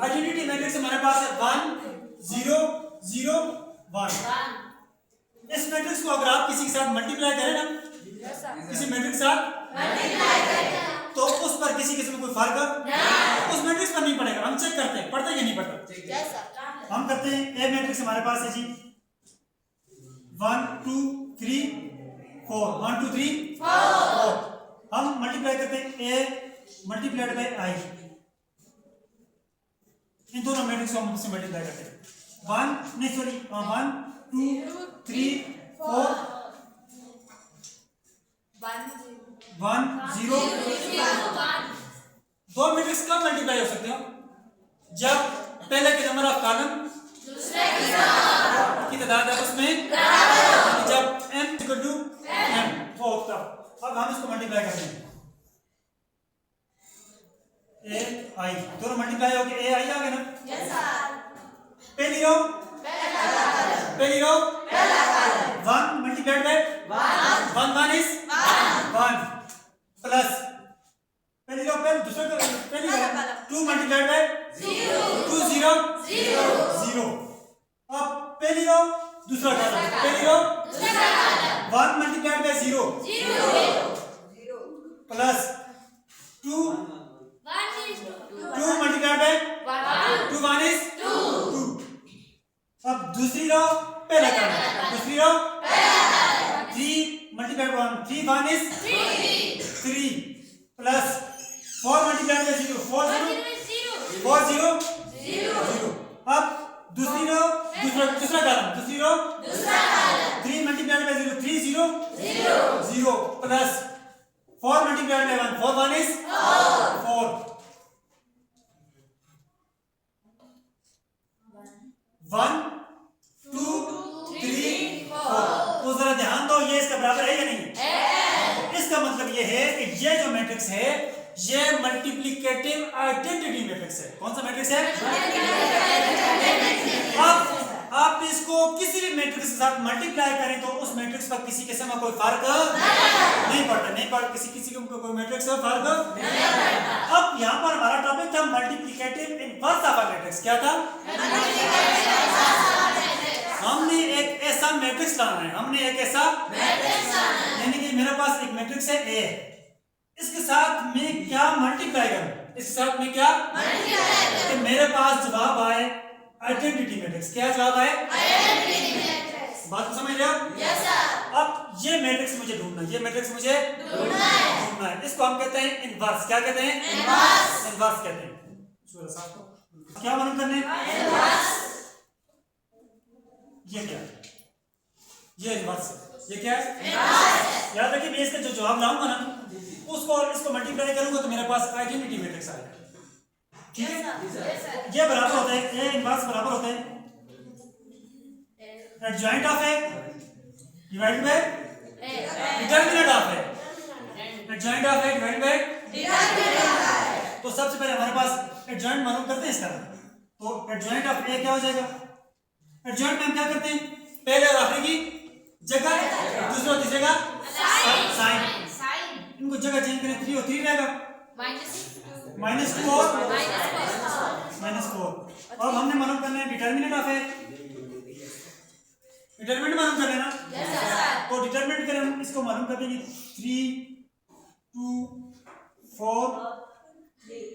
Identity matrix हमारे पास है 1 0 0 1। इस मैट्रिक्स को अगर आप किसी के साथ मल्टीप्लाई करें ना, किसी मैट्रिक्स के साथ तो उस पर किसी किस्म में कोई फर्क उस मैट्रिक्स पर नहीं पड़ेगा। हम चेक करते हैं पढ़ते या नहीं पढ़ता। हम करते हैं ए मैट्रिक्स हमारे पास है जी 1 2 3 4 1 2 3 4। हम मल्टीप्लाई करते हैं ए मल्टीप्लाइड बाय आई, इन दोनों मैट्रिक्स को हम इससे मल्टीप्लाई करते हैं 1 नहीं सॉरी 1 2 3 4 1 0 दो मैट्रिक्स कब मल्टीप्लाई हो सकते हो? जब पहले के नंबर ऑफ कॉलम की तादाद है उसमें जब m इक्वल टू m हो तब। अब हम इसको मल्टीप्लाई करते हैं ए आई, दोनों मल्टीप्लाई हो गए ए आई आ गए ना। पहली रो 1 मल्टीप्लाइड बाय 1 इज 1 प्लस पहली रो पहली रो 2 मल्टीप्लाइड बाय 2 0 0। अब पहली रो दूसरा कॉलम, पहली रो 1 multiplied by 0 plus 2 multiplied by 2 1 is 2। अब दूसरी रो पहला कॉलम, दूसरी रो 3 multiplied bye 1 3 1 is 3 plus 4 multiplied bye 0 4 0 0। अब दूसरी रो दूसरा कॉलम, दूसरी रो 3 multiplied bye 0 3 0 0 plus 4 multiplied bye 1 4 1 is 4 1 2 3 4। तो जरा ध्यान दो ये इसका बराबर है या नहीं? इसका मतलब ये है कि ये जो मैट्रिक्स है ये मल्टीप्लिकेटिव आइडेंटिटी मैट्रिक्स है। कौन सा मैट्रिक्स है? अब आप इसको किसी भी मैट्रिक्स के साथ मल्टीप्लाई करें तो उस मैट्रिक्स पर किसी किस्म का कोई फर्क नहीं पड़ता किसी को कोई मैट्रिक्स का फर्क नहीं पड़ता। अब यहाँ पर हमारा टॉपिक था multiplicative inverse of a matrix. क्या था? हमने एक ऐसा मैट्रिक्स लाना है, हमने एक ऐसा यानी कि मेरे पास एक मैट्रिक्स है ए, इसके साथ मैं क्या मल्टीप्लाई करूं? इसके साथ मैं क्या तो मेरे पास जवाब आए आइडेंटिटी मैट्रिक्स। क्या जवाब आए? बात को समझ रहे हो? Yes sir. अब ये मैट्रिक्स मुझे ढूंढना है, ये मैट्रिक्स मुझे ढूंढना है। इसको हम कहते हैं इनवर्स। क्या कहते हैं? इनवर्स कहते हैं। क्या मालूम करने? ये क्या? ये इनवर्स है। ये क्या है? याद रखिए मैं इसका जो जवाब लाऊंगा ना इसको मल्टीप्लाई करूंगा तो मेरे पास आइडेंटिटी मैट्रिक्स आएगा। ठीक है? ये बराबर होता है ए इनवर्स बराबर होता है adjoint of A divided by determinant of A. Adjoint of A divided by determinant. तो सबसे पहले हमारे पास एडजॉइंट मालूम करते हैं इसका। तो एडजॉइंट ऑफ ए क्या हो जाएगा? एडजॉइंट में हम क्या करते हैं? पहले और आखिरी की जगह दूसरे और तीसरे का साइन, इनको जगह चेंज करें 3 और 3 रहेगा -2 और -4। अब हमने मालूम करना है डिटरमिनेंट ऑफ ए। डिटरमिनेंट मालूम करना है ना? तो डिटरमिनेंट करें हम इसको मालूम करते हैं 3 2 4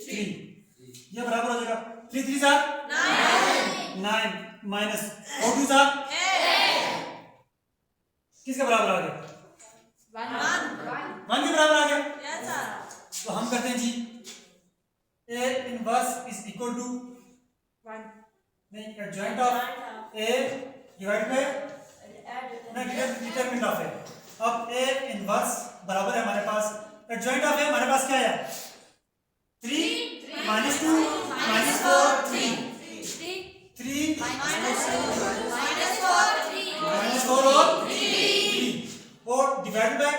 3। ये बराबर हो जाएगा 3 3 9 माइनस 4 2 किसके बराबर आ गया? 1 के बराबर आ गया। तो हम करते हैं जी A inverse is equal to 1 नहीं adjoint of A divide by determinant of A. अब ए इनवर्स बराबर है हमारे पास एडजॉइंट ऑफ ए हमारे पास क्या है? 3 -2 -4 3 3 -4 और 3 और डिवाइड बाय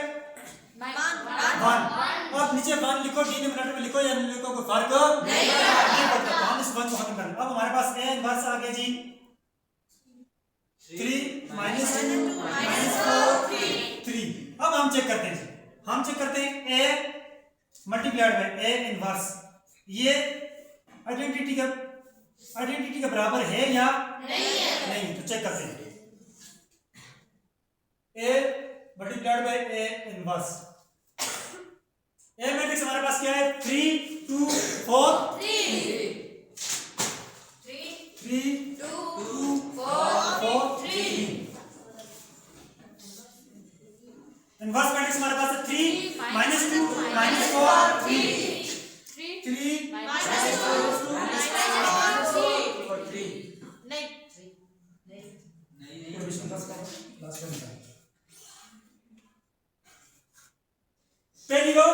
1। अब नीचे 1 लिखो डिनोमिनेटर में लिखो या नहीं लिखो कोई फर्क नहीं पड़ता। तो हम इस 1 को खत्म करें। अब हमारे पास ए इनवर्स आ गया जी 3 -2 -4 3। अब हम चेक करते हैं, हम चेक करते हैं A multiplied by A inverse. ये आइडेंटिटी का आइडेंटिटी के बराबर है या नहीं, तो चेक करते हैं। A multiplied by A inverse. A matrix हमारे पास क्या है? 3 2 4 3 2 4 3। इनवर्स मैट्रिक्स हमारे पास है 3 -2 -4 3 3 पहली रो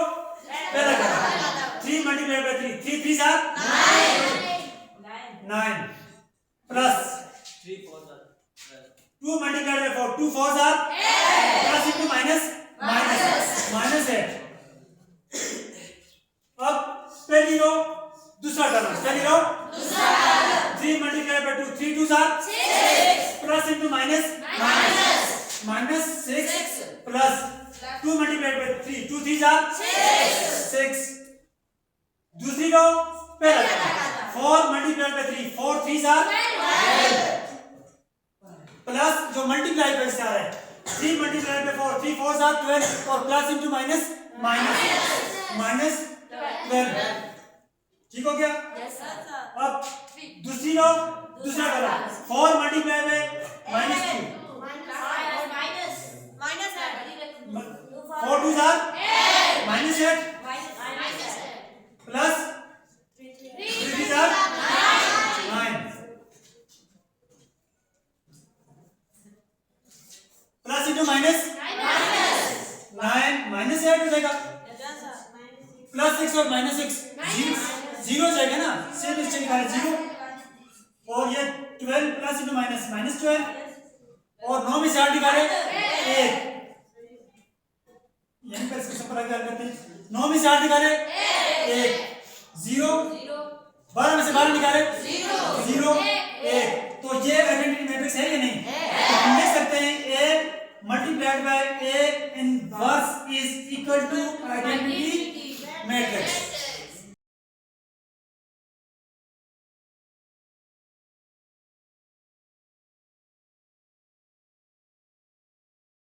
पहला करा 3 multiplied by 3 3 3 are 9 plus 3 4 are 2 multiplied by 4 2 4 are plus into minus minus 8। अब पहली रो दूसरा टर्म, पहली row 3 multiplied by 2 3 2 are 6 plus into minus 6 plus 2 multiplied by 3 2 3 are 6। दूसरी रो पहला term 4 multiplied by 3 4 3 are 12 plus जो multiply by से आ रहा है 3 मल्टीप्लाइड बाय 4 3 4 आर 12 और प्लस इंटू माइनस 12। ठीक हो गया? अब दूसरी रो दूसरा term 4 multiplied by -2 4 2 are -8 plus 3 are 9 plus into minus 9 -8 हो जाएगा प्लस 6 और -6 जीरो हो जाएगा ना, सेम इससे निकाले 0 और ये 12 प्लस इंटू माइनस -12 और 9 में से 8 निकाले 1। यहीं पर इसको सब लगा करते हैं 9 में से 8 निकाले 1 0 12 में से 12 निकाले 0 1। तो ये आइडेंटिटी मैट्रिक्स है या नहीं? तो हम देख सकते हैं A multiplied by A inverse is equal to identity matrix.